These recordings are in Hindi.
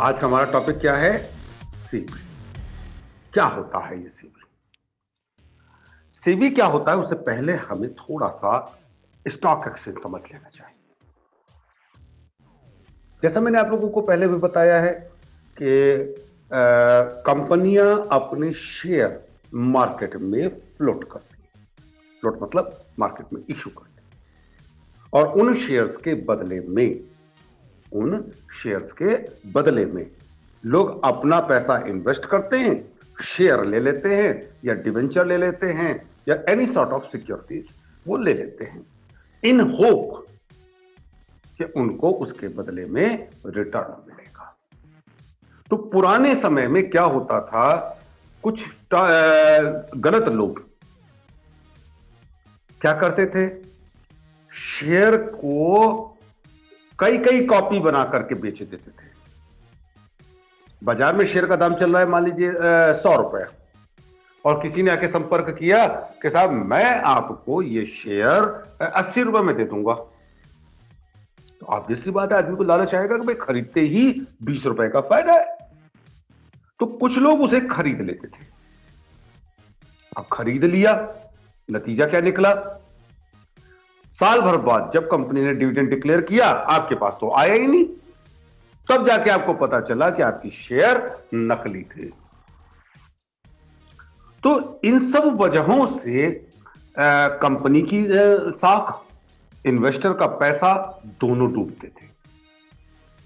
आज का हमारा टॉपिक क्या है? सीबी। क्या होता है ये सीबी? सीबी क्या होता है उससे पहले हमें थोड़ा सा स्टॉक एक्सचेंज समझ लेना चाहिए। जैसा मैंने आप लोगों को पहले भी बताया है कि कंपनियां अपने शेयर मार्केट में फ्लोट करती हैं। फ्लोट मतलब मार्केट में इशू करती हैं और उन शेयर्स के बदले में लोग अपना पैसा इन्वेस्ट करते हैं, शेयर ले लेते हैं या डिवेंचर ले लेते हैं या एनी सॉर्ट ऑफ सिक्योरिटीज वो ले लेते हैं इन होप कि उनको उसके बदले में रिटर्न मिलेगा। तो पुराने समय में क्या होता था, कुछ गलत लोग क्या करते थे, शेयर को कई कई कॉपी बना करके बेच देते थे। बाजार में शेयर का दाम चल रहा है मान लीजिए 100 रुपए, और किसी ने आके संपर्क किया कि साहब मैं आपको ये शेयर 80 रुपए में दे दूंगा। तो ऑब्वियस सी बात है, आदमी को लालच आएगा कि भाई खरीदते ही 20 रुपए का फायदा है, तो कुछ लोग उसे खरीद लेते थे। अब खरीद लिया, नतीजा क्या निकला? साल भर बाद जब कंपनी ने डिविडेंड डिक्लेयर किया, आपके पास तो आया ही नहीं। तब जाके आपको पता चला कि आपकी शेयर नकली थे। तो इन सब वजहों से कंपनी की साख, इन्वेस्टर का पैसा दोनों डूबते थे।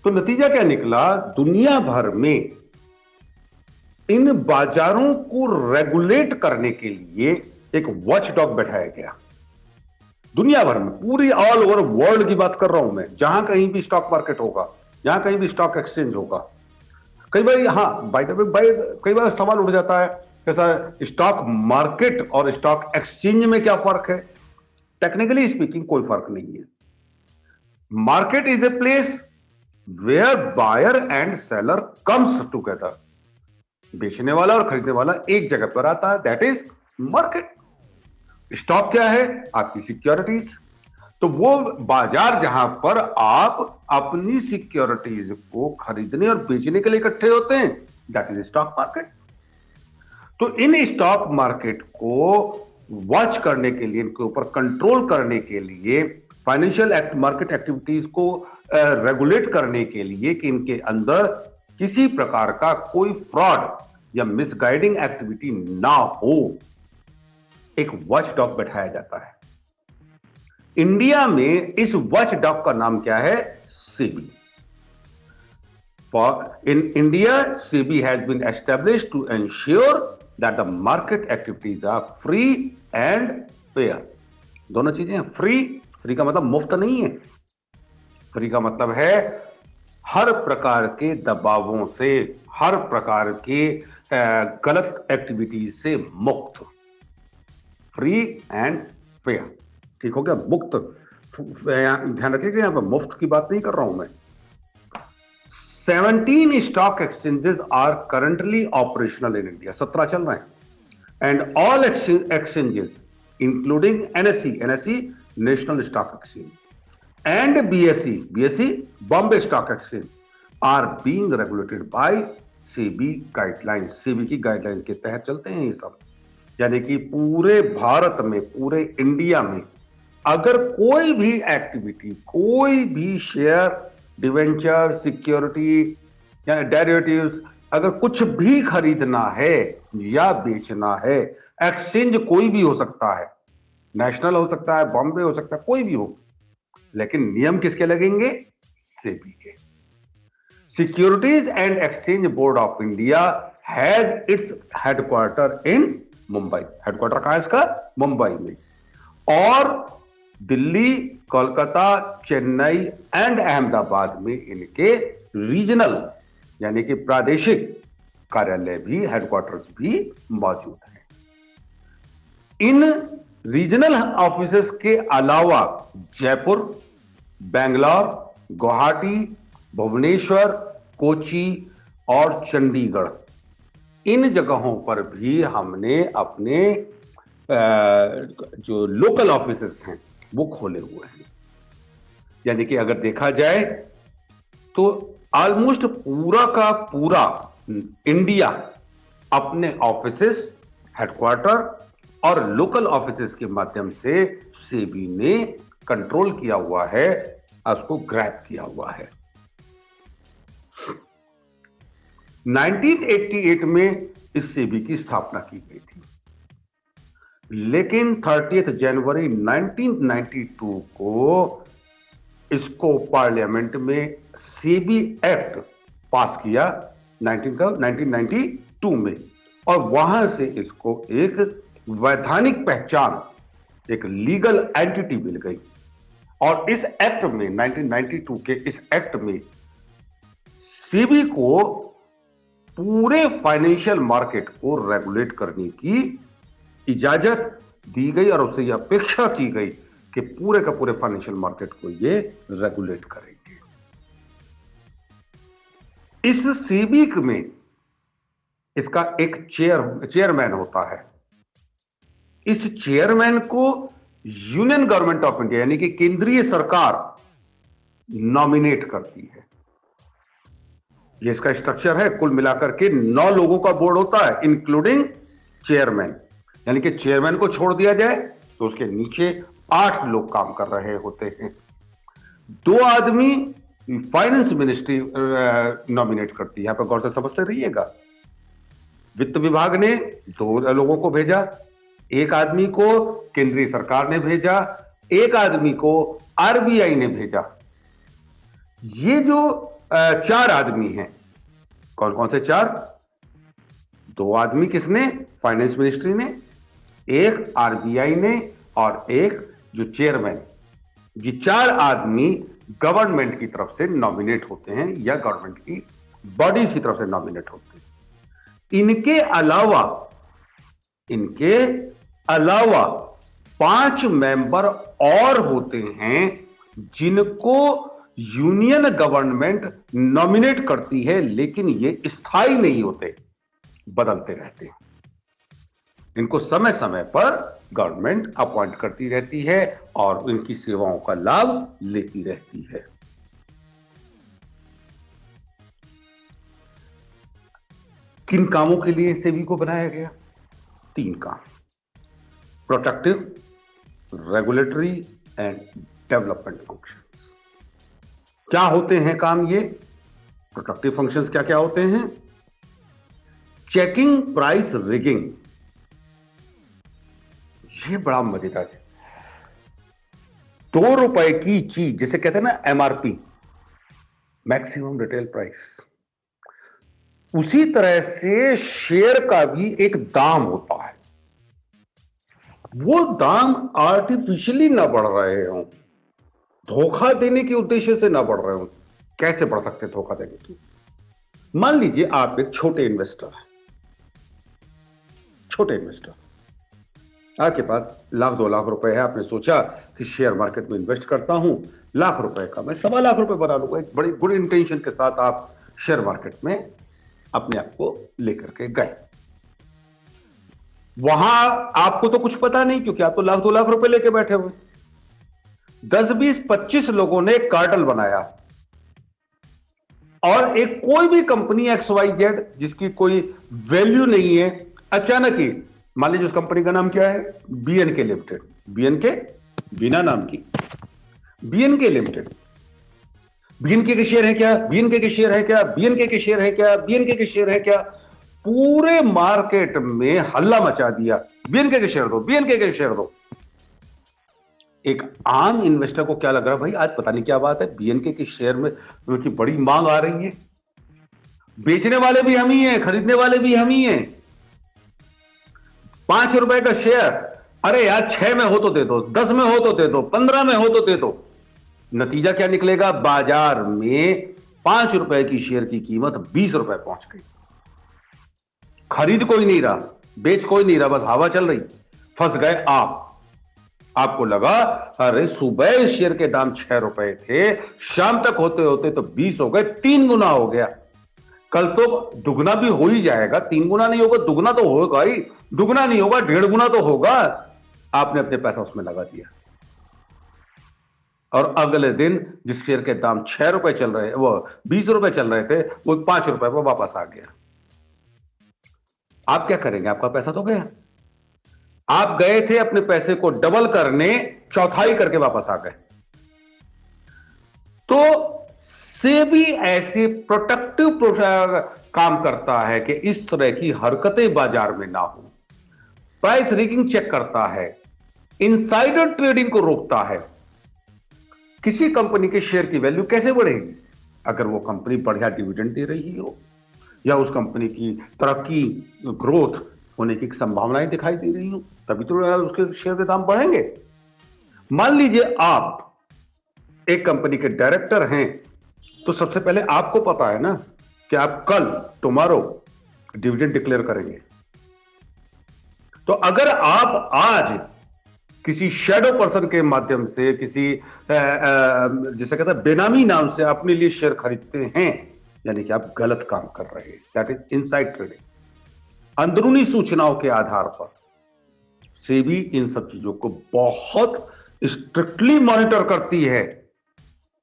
तो नतीजा क्या निकला? दुनिया भर में इन बाजारों को रेगुलेट करने के लिए एक वॉचडॉग बैठाया गया। दुनिया भर में, पूरी ऑल ओवर वर्ल्ड की बात कर रहा हूं मैं, जहां कहीं भी स्टॉक मार्केट होगा, जहां कहीं भी स्टॉक एक्सचेंज होगा। कई बार कई बार सवाल उठ जाता है कैसा, स्टॉक मार्केट और स्टॉक एक्सचेंज में क्या फर्क है? टेक्निकली स्पीकिंग कोई फर्क नहीं है। Market is a place where buyer and seller comes together. बेचने वाला और खरीदने वाला एक जगह पर आता है, दैट इज मार्केट। स्टॉक क्या है? आपकी सिक्योरिटीज। तो वो बाजार जहां पर आप अपनी सिक्योरिटीज को खरीदने और बेचने के लिए इकट्ठे होते हैं, दैट इज स्टॉक मार्केट। तो इन स्टॉक मार्केट को वॉच करने के लिए, इनके ऊपर कंट्रोल करने के लिए, फाइनेंशियल मार्केट एक्टिविटीज को रेगुलेट करने के लिए कि इनके अंदर किसी प्रकार का कोई फ्रॉड या मिसगाइडिंग एक्टिविटी ना हो, एक वॉच डॉग बैठाया जाता है। इंडिया में इस वॉच डॉग का नाम क्या है? SEBI. In India, SEBI has been established to ensure that the market activities are free and fair. दोनों चीजें हैं। फ्री का मतलब मुफ्त नहीं है। फ्री का मतलब है हर प्रकार के दबावों से, हर प्रकार के गलत एक्टिविटीज से मुक्त। फ्री एंड फेयर, ठीक हो गया? मुक्त, ध्यान रखिएगा यहां पर मुफ्त की बात नहीं कर रहा हूं मैं। 17 stock exchanges are currently operational in India. 17 चल रहे हैं। And all exchanges including NSE national stock exchange and BSE Bombay stock exchange are being regulated by SEBI guideline. SEBI की गाइडलाइन के तहत चलते हैं ये सब। यानी कि पूरे भारत में, पूरे इंडिया में अगर कोई भी एक्टिविटी, कोई भी शेयर, डिवेंचर, सिक्योरिटी या डेरिवेटिव्स, अगर कुछ भी खरीदना है या बेचना है, एक्सचेंज कोई भी हो सकता है, नेशनल हो सकता है, बॉम्बे हो सकता है, कोई भी हो, लेकिन नियम किसके लगेंगे? सेबी के। Securities and exchange board of India has its headquarter in Mumbai. Headquarter कहां है इसका? मुंबई में। और दिल्ली, कोलकाता, चेन्नई एंड अहमदाबाद में इनके रीजनल यानी कि प्रादेशिक कार्यालय भी, हेडक्वार्टर्स भी मौजूद हैं। इन रीजनल ऑफिसेस के अलावा जयपुर, बेंगलोर, गुवाहाटी, भुवनेश्वर, कोची और चंडीगढ़, इन जगहों पर भी हमने अपने जो लोकल ऑफिसेस हैं वो खोले हुए हैं। यानी कि अगर देखा जाए तो ऑलमोस्ट पूरा का पूरा इंडिया अपने ऑफिसेस, हेडक्वार्टर और लोकल ऑफिसेस के माध्यम से सेबी ने कंट्रोल किया हुआ है, उसको ग्रैब किया हुआ है। 1988 में इस सेबी की स्थापना की गई थी, लेकिन 30 जनवरी 1992 को इसको पार्लियामेंट में सेबी एक्ट पास किया 1992 में, और वहां से इसको एक वैधानिक पहचान, एक लीगल एंटिटी मिल गई। और इस एक्ट में 1992 के इस एक्ट में सेबी को पूरे फाइनेंशियल मार्केट को रेगुलेट करने की इजाजत दी गई और उससे यह अपेक्षा की गई कि पूरे का पूरे फाइनेंशियल मार्केट को यह रेगुलेट करेंगे। इस सेबी में इसका एक चेयरमैन होता है। इस चेयरमैन को यूनियन गवर्नमेंट ऑफ इंडिया यानी कि केंद्रीय सरकार नॉमिनेट करती है। ये इसका स्ट्रक्चर है। कुल मिलाकर के 9 लोगों का बोर्ड होता है, इंक्लूडिंग चेयरमैन। यानी कि चेयरमैन को छोड़ दिया जाए तो उसके नीचे 8 लोग काम कर रहे होते हैं। 2 आदमी फाइनेंस मिनिस्ट्री नॉमिनेट करती है। यहां पर गौर से समझते रहिएगा। वित्त विभाग ने 2 लोगों को भेजा, 1 आदमी को केंद्रीय सरकार ने भेजा, 1 आदमी को आरबीआई ने भेजा। ये जो 4 आदमी हैं, कौन कौन से 4? 2 आदमी किसने? फाइनेंस मिनिस्ट्री ने, 1 आरबीआई ने और 1 जो चेयरमैन। ये 4 आदमी गवर्नमेंट की तरफ से नॉमिनेट होते हैं या गवर्नमेंट की बॉडीज की तरफ से नॉमिनेट होते हैं। इनके अलावा 5 मेंबर और होते हैं जिनको यूनियन गवर्नमेंट नॉमिनेट करती है, लेकिन ये स्थायी नहीं होते, बदलते रहते हैं। इनको समय समय पर गवर्नमेंट अपॉइंट करती रहती है और इनकी सेवाओं का लाभ लेती रहती है। किन कामों के लिए सेबी को बनाया गया? 3 काम: protective, regulatory and development function. क्या होते हैं काम ये? प्रोटेक्टिव फंक्शंस क्या क्या होते हैं? Checking price rigging. ये बड़ा मजेदार है। 2 रुपए की चीज, जिसे कहते हैं ना एमआरपी, मैक्सिमम रिटेल प्राइस, उसी तरह से शेयर का भी एक दाम होता है। वो दाम आर्टिफिशियली ना बढ़ रहे हो, धोखा देने के उद्देश्य से ना बढ़ रहे हो। कैसे बढ़ सकते धोखा देने की? मान लीजिए आप एक छोटे इन्वेस्टर हैं, आपके पास 1-2 लाख रुपए है। आपने सोचा कि शेयर मार्केट में इन्वेस्ट करता हूं, लाख रुपए का मैं 1.25 लाख रुपए बना लूंगा। एक बड़ी गुड इंटेंशन के साथ आप शेयर मार्केट में अपने आप को लेकर के गए। वहां आपको तो कुछ पता नहीं, क्योंकि आप तो 1-2 लाख रुपए लेके बैठे हुए। 10, 20, 25 लोगों ने एक कार्टेल बनाया और एक कोई भी कंपनी XYZ जिसकी कोई वैल्यू नहीं है, अचानक ही, मान लीजिए उस कंपनी का नाम क्या है? BNK limited. BNK, बिना नाम की, BNK लिमिटेड। BNK के शेयर है क्या? BNK के शेयर है क्या? BNK के शेयर है क्या? BNK के शेयर है क्या? पूरे मार्केट में हल्ला मचा दिया, BNK के शेयर दो, BNK के शेयर दो। एक आम इन्वेस्टर को क्या लग रहा है, भाई आज पता नहीं क्या बात है, BNK के शेयर में उनकी बड़ी मांग आ रही है, बेचने वाले भी हम ही हैं, खरीदने वाले भी हम ही हैं। 5 रुपए का शेयर, अरे यार 6 में हो तो दे दो, 10 में हो तो दे दो, 15 में हो तो दे दो। नतीजा क्या निकलेगा? बाजार में 5 रुपए की शेयर की कीमत 20 रुपए पहुंच गई। खरीद कोई नहीं रहा, बेच कोई नहीं रहा, बस हवा चल रही। फंस गए आप। आपको लगा अरे सुबह इस शेयर के दाम 6 रुपए थे, शाम तक होते होते तो 20 हो गए, 3 गुना हो गया। कल तो दुगना भी हो ही जाएगा, 3 गुना नहीं होगा, दुगना तो होगा ही, दुगना नहीं होगा 1.5 गुना तो होगा। आपने अपने पैसा उसमें लगा दिया। और अगले दिन जिस शेयर के दाम 6 रुपए चल रहे, वो 20 रुपए चल रहे थे, वो 5 रुपए पर वापस आ गया। आप क्या करेंगे? आपका पैसा तो गया। आप गए थे अपने पैसे को डबल करने, चौथाई करके वापस आ गए। तो सेबी ऐसे प्रोटेक्टिव काम करता है कि इस तरह की हरकतें बाजार में ना हो। प्राइस रिगिंग चेक करता है, इनसाइडर ट्रेडिंग को रोकता है। किसी कंपनी के शेयर की वैल्यू कैसे बढ़ेगी? अगर वो कंपनी बढ़िया डिविडेंड दे रही हो, या उस कंपनी की तरक्की, ग्रोथ होने की संभावनाएं दिखाई दे रही हो, तभी तो उसके शेयर के दाम बढ़ेंगे। मान लीजिए आप एक कंपनी के डायरेक्टर हैं, तो सबसे पहले आपको पता है ना कि आप कल, टुमारो, डिविडेंड डिक्लेयर करेंगे। तो अगर आप आज किसी शैडो पर्सन के माध्यम से, किसी जिसे कहते हैं बेनामी नाम से अपने लिए शेयर खरीदते हैं, यानी कि आप गलत काम कर रहे हैं। That is inside trading. अंदरूनी सूचनाओं के आधार पर सेबी इन सब चीजों को बहुत स्ट्रिक्टली मॉनिटर करती है,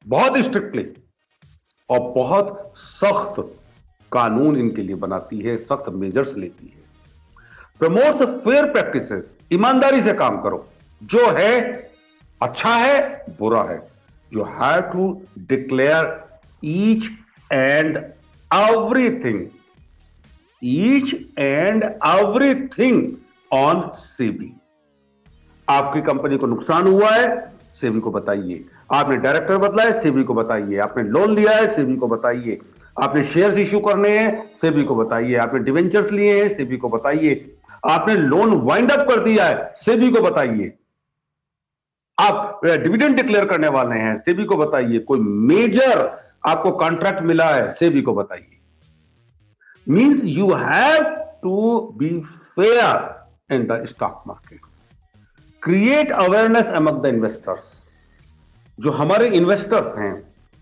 बहुत स्ट्रिक्टली, और बहुत सख्त कानून इनके लिए बनाती है, सख्त मेजर्स लेती है। प्रमोट्स फेयर प्रैक्टिसेस, ईमानदारी से काम करो। जो है अच्छा है, बुरा है, you have to declare each and everything, each and everything on SEBI. आपकी कंपनी को नुकसान हुआ है, सेबी को बताइए। आपने डायरेक्टर बदला है, सेबी को बताइए। आपने लोन लिया है, सेबी को बताइए। आपने शेयर्स इश्यू करने हैं, सेबी को बताइए। आपने डिवेंचर्स लिए हैं, सेबी को बताइए। आपने लोन वाइंड अप कर दिया है, सेबी को बताइए। आप डिविडेंड डिक्लेयर करने वाले हैं, सेबी को बताइए। कोई मेजर आपको कॉन्ट्रैक्ट मिला है, सेबी को बताइए। Means you have to be fair in the stock market. Create awareness among the investors. जो हमारे इन्वेस्टर्स हैं,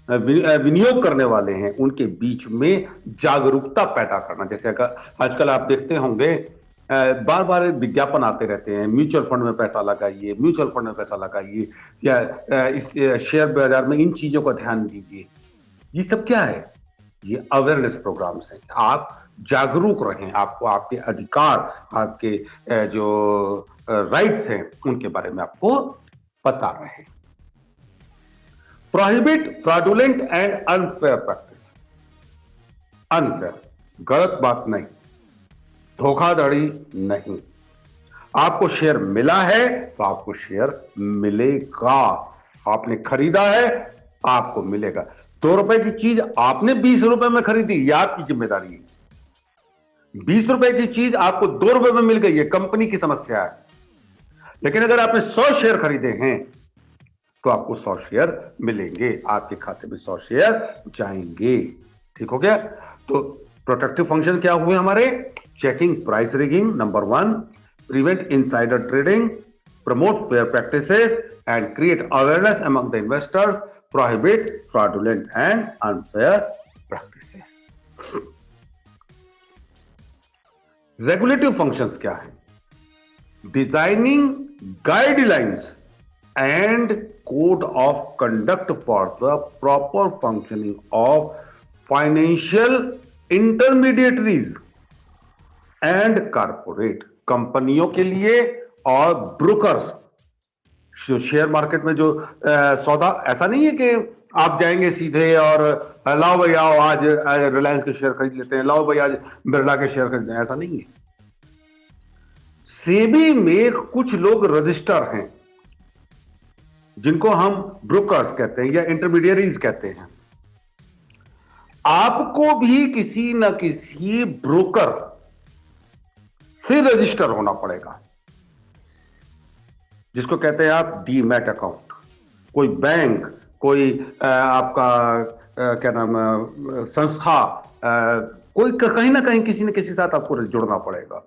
विनियोग करने वाले हैं, उनके बीच में जागरूकता पैदा करना। जैसे अगर आजकल आप देखते होंगे, बार बार विज्ञापन आते रहते हैं, म्यूचुअल फंड में पैसा लगाइए, म्यूचुअल फंड में पैसा लगाइए, या इस शेयर बाजार में इन चीजों का ध्यान दीजिए। ये सब क्या है? ये अवेयरनेस प्रोग्राम्स हैं। आप जागरूक रहें, आपको आपके अधिकार, आपके जो राइट्स हैं, उनके बारे में आपको पता रहे। Prohibit fraudulent and unfair practice. Unfair, गलत बात नहीं, धोखाधड़ी नहीं। आपको शेयर मिला है तो आपको शेयर मिलेगा। आपने खरीदा है, आपको मिलेगा। 2 रुपए की चीज आपने 20 रुपए में खरीदी, यह आपकी जिम्मेदारी है। 20 रुपए की चीज आपको 2 रुपए में मिल गई है, कंपनी की समस्या है। लेकिन अगर आपने 100 शेयर खरीदे हैं तो आपको 100 शेयर मिलेंगे, आपके खाते में 100 शेयर जाएंगे। ठीक हो गया? तो प्रोटेक्टिव फंक्शन क्या हुए हमारे? Checking price rigging, number 1, prevent insider trading, promote fair practices and create awareness among the investors, prohibit fraudulent and unfair practices. Regulative functions क्या है? Designing guidelines and code of conduct for the proper functioning of financial intermediaries and corporate, कंपनियों के लिए और ब्रोकर्स। जो शेयर मार्केट में जो सौदा, ऐसा नहीं है कि आप जाएंगे सीधे और लाओ भाई आओ आज रिलायंस के शेयर खरीद लेते हैं, लाओ भाई आज बिरला के शेयर खरीदते हैं, ऐसा नहीं है। सेबी में कुछ लोग रजिस्टर हैं जिनको हम ब्रोकर्स कहते हैं या इंटरमीडियरीज कहते हैं। आपको भी किसी न किसी ब्रोकर से रजिस्टर होना पड़ेगा, जिसको कहते हैं आप डीमैट अकाउंट। कोई बैंक, कोई आपका क्या नाम, संस्था, कोई कहीं ना कहीं किसी न किसी साथ आपको जुड़ना पड़ेगा,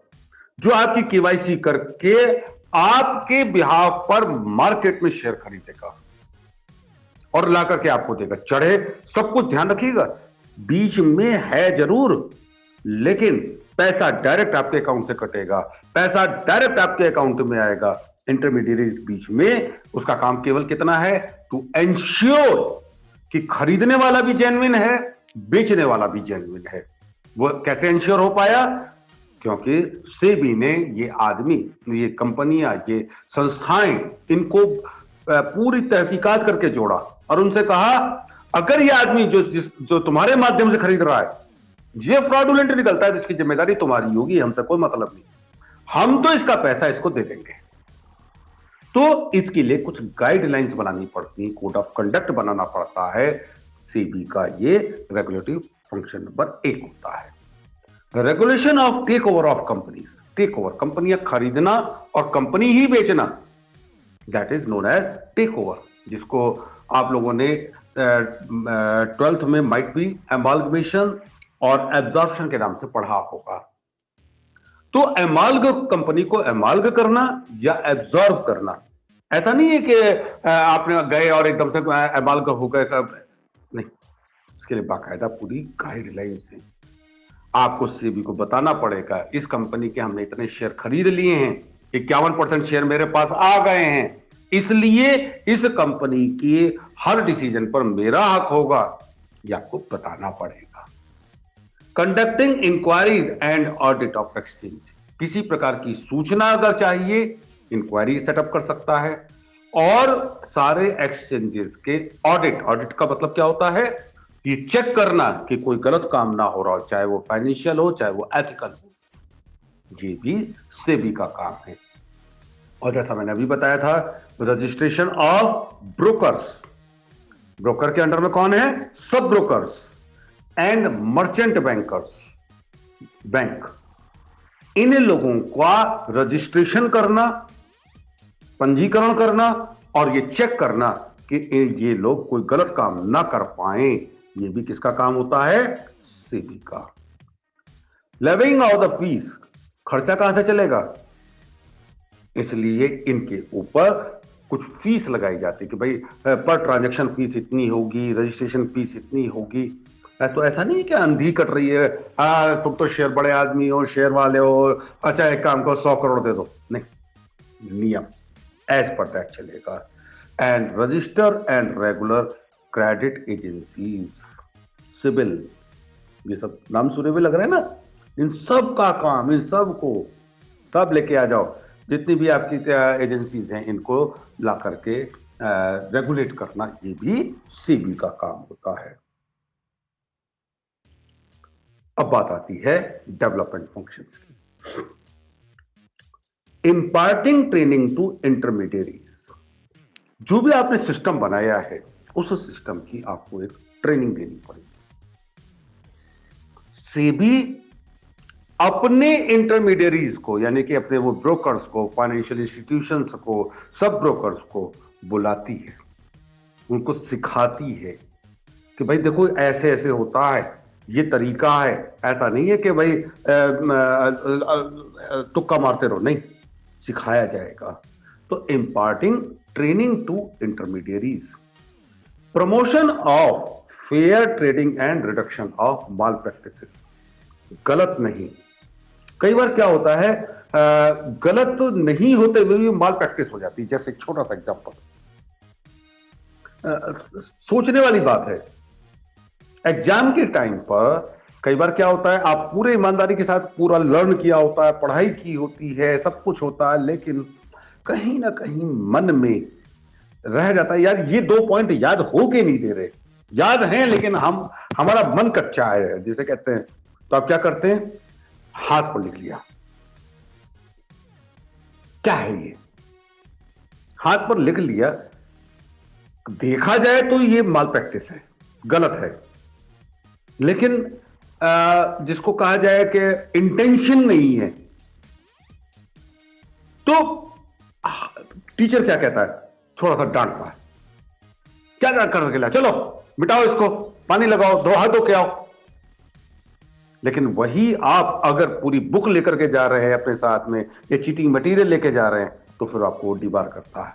जो आपकी केवाईसी करके आपके बिहाफ पर मार्केट में शेयर खरीदेगा और ला करके आपको देगा। चढ़े, सब कुछ ध्यान रखिएगा, बीच में है जरूर, लेकिन पैसा डायरेक्ट आपके अकाउंट से कटेगा, पैसा डायरेक्ट आपके अकाउंट में आएगा। इंटरमीडिएट बीच में उसका काम केवल कितना है, टू एंश्योर कि खरीदने वाला भी जेन्युइन है, बेचने वाला भी जेन्युइन है। वो कैसे इंश्योर हो पाया, क्योंकि सेबी ने ये आदमी, ये कंपनियां, ये संस्थाएं, इनको पूरी तहकीकात करके जोड़ा और उनसे कहा अगर ये आदमी जो तुम्हारे माध्यम से खरीद रहा है ये फ्रॉडुलेंट निकलता है तो इसकी जिम्मेदारी तुम्हारी होगी, हमसे कोई मतलब नहीं, हम तो इसका पैसा इसको दे देंगे। तो इसके लिए कुछ गाइडलाइंस बनानी पड़ती, कोड ऑफ कंडक्ट बनाना पड़ता है। सेबी का ये रेगुलेटरी फंक्शन नंबर 1 होता है। Regulation of take over of companies, take over, कंपनियां खरीदना और कंपनी ही बेचना, that is known as take over, जिसको आप लोगों ने 12th में माइट बी एमाल्गमेशन और एब्जॉर्प्शन के नाम से पढ़ा होगा। तो एमाल्ग, कंपनी को एमाल्ग करना या एब्जॉर्ब करना, ऐसा नहीं है कि आपने गए और एकदम से एमाल्ग हो गए, नहीं, इसके लिए बाकायदा पूरी गाइडलाइंस है। आपको सेबी को बताना पड़ेगा इस कंपनी के हमने इतने शेयर खरीद लिए हैं, 51% शेयर मेरे पास आ गए हैं, इसलिए इस कंपनी के हर डिसीजन पर मेरा हक होगा, यह आपको बताना पड़ेगा। Conducting inquiries and audit of exchange, किसी प्रकार की सूचना अगर चाहिए इंक्वायरी सेटअप कर सकता है, और सारे एक्सचेंजेस के ऑडिट, ऑडिट का मतलब क्या होता है, ये चेक करना कि कोई गलत काम ना हो रहा हो, चाहे वो फाइनेंशियल हो चाहे वो एथिकल हो, ये भी सेबी का काम है। और जैसा मैंने अभी बताया था, रजिस्ट्रेशन ऑफ ब्रोकर्स, ब्रोकर के अंडर में कौन है, सब brokers and merchant bankers, bank, इन लोगों का रजिस्ट्रेशन करना, पंजीकरण करना और ये चेक करना कि ये लोग कोई गलत काम ना कर पाए, ये भी किसका काम होता है, सेबी का। लेविंग ऑफ द फीस, खर्चा कहां से चलेगा, इसलिए इनके ऊपर कुछ फीस लगाई जाती है कि भाई पर ट्रांजैक्शन फीस इतनी होगी, रजिस्ट्रेशन फीस इतनी होगी। तो ऐसा नहीं है कि अंधी कट रही है, तुम तो शेयर बड़े आदमी हो, शेयर वाले हो, अच्छा एक काम को 100 करोड़ दे दो, नहीं, नियम एज पर दैट चलेगा। And register and regular credit agencies, CIBIL, ये सब नाम सुने हुए लग रहे हैं ना, इन सब का काम, इन सब को सब लेके आ जाओ, जितनी भी आपकी एजेंसीज हैं इनको ला करके रेगुलेट करना, ये भी सेबी का काम होता है। अब बात आती है डेवलपमेंट फंक्शंस की। इम्पार्टिंग ट्रेनिंग टू इंटरमीडिएरीज, जो भी आपने सिस्टम बनाया है उस सिस्टम की आपको एक ट्रेनिंग देनी पड़ेगी। सेबी अपने इंटरमीडिएरीज को, यानी कि अपने वो ब्रोकर्स को, फाइनेंशियल इंस्टीट्यूशंस को, सब ब्रोकर्स को बुलाती है, उनको सिखाती है कि भाई देखो ऐसे ऐसे होता है, ये तरीका है, ऐसा नहीं है कि भाई तुक्का मारते रहो, नहीं, सिखाया जाएगा। तो imparting training to intermediaries, promotion of fair trading and reduction of malpractices, गलत नहीं, कई बार क्या होता है गलत तो नहीं होते हुए भी माल प्रैक्टिस हो जाती है। जैसे एक छोटा सा एग्जांपल, सोचने वाली बात है, एग्जाम के टाइम पर कई बार क्या होता है, आप पूरे ईमानदारी के साथ पूरा लर्न किया होता है, पढ़ाई की होती है, सब कुछ होता है, लेकिन कहीं ना कहीं मन में रह जाता है, यार ये 2 पॉइंट याद हो के नहीं दे रहे, याद हैं लेकिन हमारा मन कच्चा है, जिसे कहते हैं। तो आप क्या करते हैं, हाथ पर लिख लिया, क्या है ये, हाथ पर लिख लिया, देखा जाए तो ये माल प्रैक्टिस है, गलत है, लेकिन जिसको कहा जाए कि इंटेंशन नहीं है, तो टीचर क्या कहता है, थोड़ा सा डांटता है, क्या करके ला, चलो मिटाओ इसको, पानी लगाओ, दो हाथ धो के आओ। लेकिन वही आप अगर पूरी बुक लेकर के जा रहे हैं अपने साथ में, या चीटिंग मटेरियल लेके जा रहे हैं, तो फिर आपको डिबार करता है।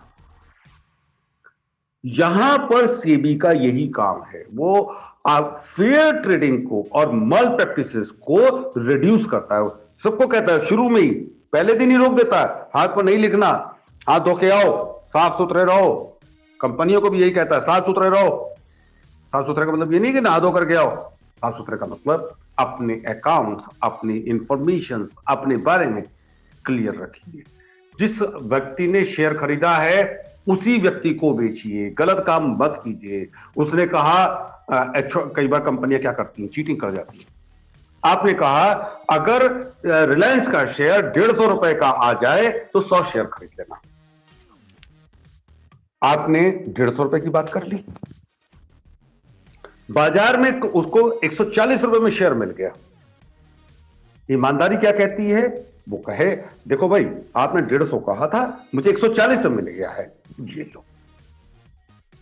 यहां पर सेबी का यही काम है, वो आप फेयर ट्रेडिंग को और मल प्रैक्टिसेस को रिड्यूस करता है। सबको कहता है शुरू में ही, पहले दिन ही रोक देता है, हाथ पर नहीं लिखना, हाथ धो के आओ, साफ सुथरे रहो। कंपनियों को भी यही कहता है, साफ सुथरे रहो। साफ सुथरे का मतलब ये नहीं कि नहा धो करके आओ। साफ सुथरे का मतलब अपने अकाउंट्स, अपनी इंफॉर्मेशन, अपने बारे में क्लियर रखिए। जिस व्यक्ति ने शेयर खरीदा है उसी व्यक्ति को बेचिए, गलत काम मत कीजिए। उसने कहा कई बार कंपनियां क्या करती हैं, चीटिंग कर जाती है। आपने कहा अगर रिलायंस का शेयर 150 रुपए का आ जाए तो 100 शेयर खरीद लेना। आपने 150 रुपए की बात कर ली, बाजार में उसको 140 रुपए में शेयर मिल गया। ईमानदारी क्या कहती है? वो कहे देखो भाई, आपने 150 कहा था, मुझे 140 में मिल गया है, ये लो।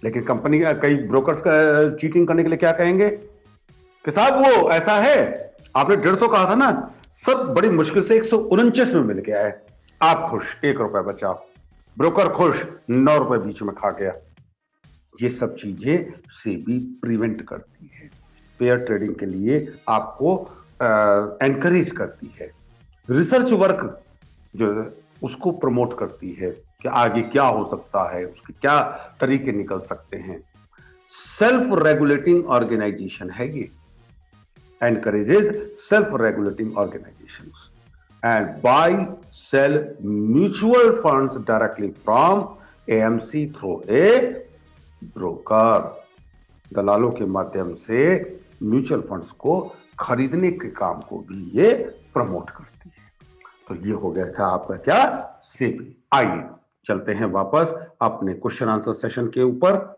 लेकिन कंपनी कई ब्रोकर्स का चीटिंग करने के लिए क्या कहेंगे कि साहब वो ऐसा है, आपने 150 कहा था ना, सब बड़ी मुश्किल से 149 में मिल गया है। आप खुश, 1 रुपए बचा। ब्रोकर खुश, 9 रुपए बीच में खा गया। ये सब चीजें सेबी प्रिवेंट करती है, पेयर ट्रेडिंग के लिए आपको एनकरेज करती है। रिसर्च वर्क जो उसको प्रमोट करती है कि आगे क्या हो सकता है, उसके क्या तरीके निकल सकते हैं। सेल्फ रेगुलेटिंग ऑर्गेनाइजेशन है ये, encourages self-regulating organizations and buy, sell mutual funds directly from AMC through a broker। दलालों के माध्यम से म्यूचुअल फंड्स को खरीदने के काम को भी ये प्रमोट करती है। तो ये हो गया था आपका क्या, सेबी। आइए चलते हैं वापस अपने क्वेश्चन आंसर सेशन के ऊपर।